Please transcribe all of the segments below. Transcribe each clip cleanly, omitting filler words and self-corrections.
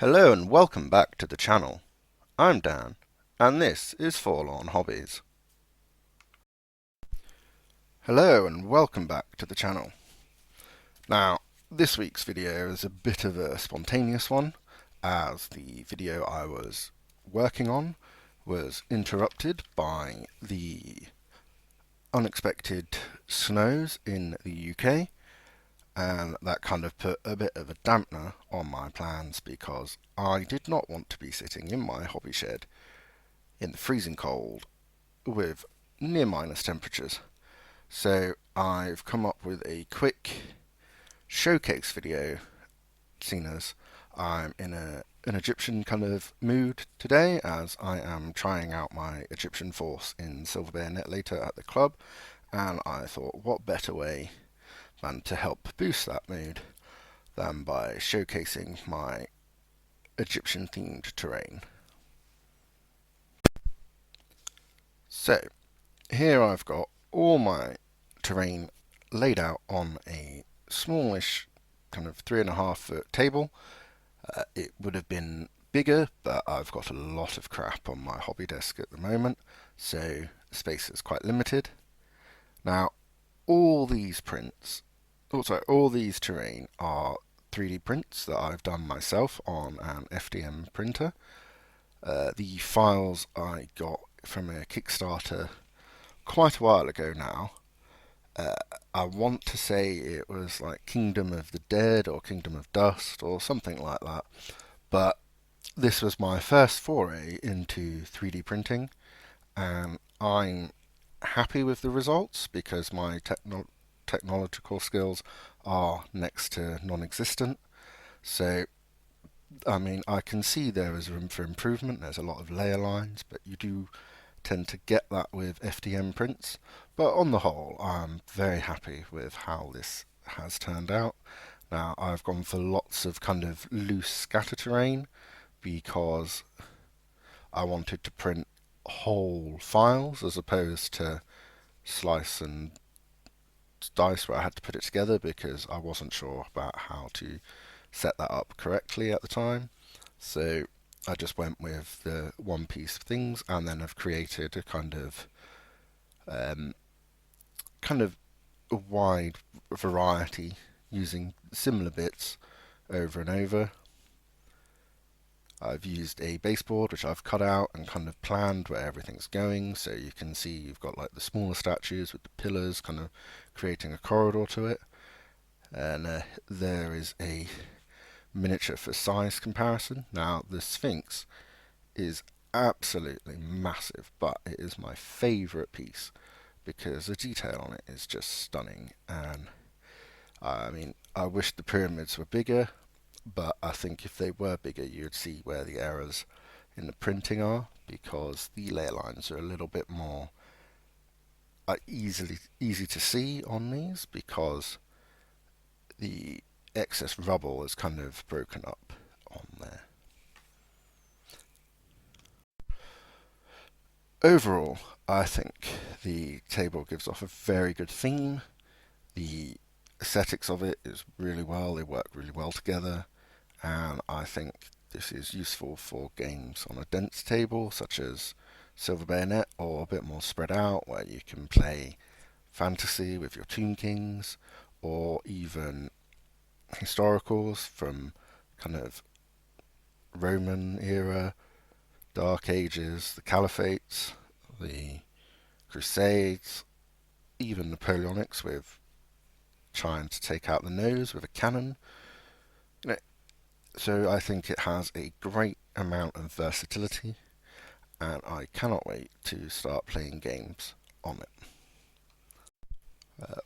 Hello and welcome back to the channel. I'm Dan, and this is Forlorn Hobbies. Hello and welcome back to the channel. Now, this week's video is a bit of a spontaneous one, as the video I was working on was interrupted by the unexpected snows in the UK, and that kind of put a bit of a dampener on my plans because I did not want to be sitting in my hobby shed in the freezing cold with near minus temperatures. So I've come up with a quick showcase video, seeing as I'm in an Egyptian kind of mood today, as I am trying out my Egyptian force in Silver Bayonet later at the club, and I thought what better way than to help boost that mood than by showcasing my Egyptian themed terrain. So here I've got all my terrain laid out on a smallish kind of 3.5 foot table. It would have been bigger, but I've got a lot of crap on my hobby desk at the moment, so the space is quite limited. Now, all these terrain are 3D prints that I've done myself on an FDM printer. The files I got from a Kickstarter quite a while ago now. I want to say it was like Kingdom of the Dead or Kingdom of Dust or something like that. But this was my first foray into 3D printing, and I'm happy with the results because my technological skills are next to non-existent. So, I mean, I can see there is room for improvement. There's a lot of layer lines, but you do tend to get that with FDM prints. But on the whole, I'm very happy with how this has turned out. Now, I've gone for lots of kind of loose scatter terrain because I wanted to print whole files as opposed to slice and dice where I had to put it together, because I wasn't sure about how to set that up correctly at the time. So I just went with the one piece things, and then I've created a um, kind of a wide variety using similar bits over and over. I've used a baseboard which I've cut out and kind of planned where everything's going, so you can see you've got like the smaller statues with the pillars kind of creating a corridor to it, and there is a miniature for size comparison. Now the Sphinx is absolutely massive, but it is my favourite piece because the detail on it is just stunning. And I mean, I wish the pyramids were bigger, but I think if they were bigger, you'd see where the errors in the printing are, because the layer lines are a little bit more easy to see on these, because the excess rubble is kind of broken up on there. Overall, I think the table gives off a very good theme. The aesthetics of it is really well, they work really well together, and I think this is useful for games on a dense table such as Silver Bayonet, or a bit more spread out where you can play fantasy with your Tomb Kings, or even historicals from kind of Roman era, Dark Ages, the Caliphates, the Crusades, even Napoleonics with trying to take out the nose with a cannon. You know, so I think it has a great amount of versatility, and I cannot wait to start playing games on it.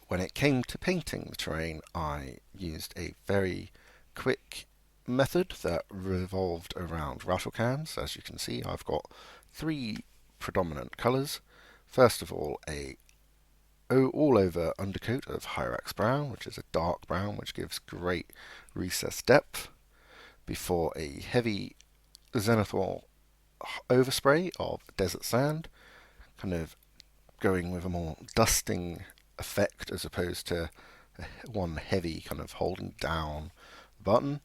When it came to painting the terrain, I used a very quick method that revolved around rattle cans. As you can see, I've got three predominant colours. First of all, a all over undercoat of Hyrax brown, which is a dark brown which gives great recessed depth, before a heavy Zenithal overspray of desert sand, kind of going with a more dusting effect as opposed to one heavy kind of holding down button,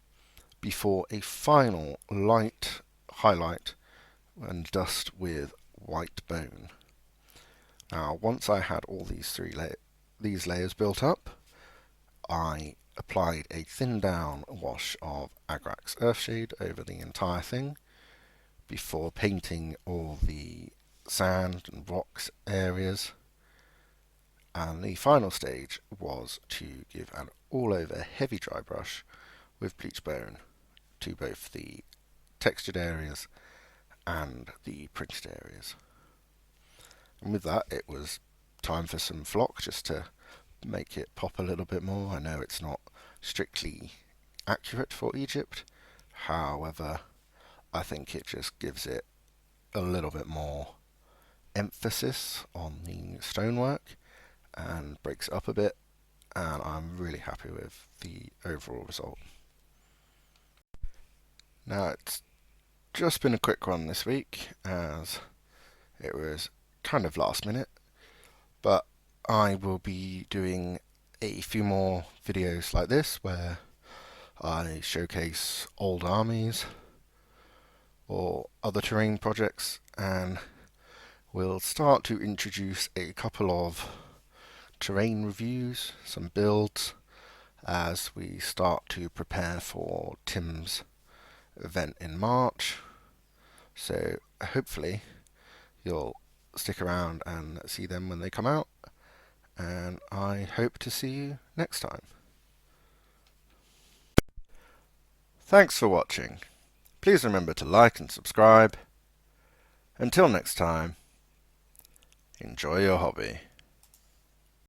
before a final light highlight and dust with white bone. Now, once I had all these layers built up, I applied a thin down wash of Agrax Earthshade over the entire thing before painting all the sand and rocks areas. And the final stage was to give an all-over heavy dry brush with bleach bone to both the textured areas and the printed areas. And with that, it was time for some flock just to make it pop a little bit more. I know it's not strictly accurate for Egypt, however, I think it just gives it a little bit more emphasis on the stonework and breaks it up a bit, and I'm really happy with the overall result. Now, it's just been a quick one this week as it was kind of last minute, but I will be doing a few more videos like this where I showcase old armies or other terrain projects, and we'll start to introduce a couple of terrain reviews, some builds, as we start to prepare for Tim's event in March. So hopefully you'll stick around and see them when they come out, and I hope to see you next time. Thanks for watching. Please remember to like and subscribe. Until next time, enjoy your hobby.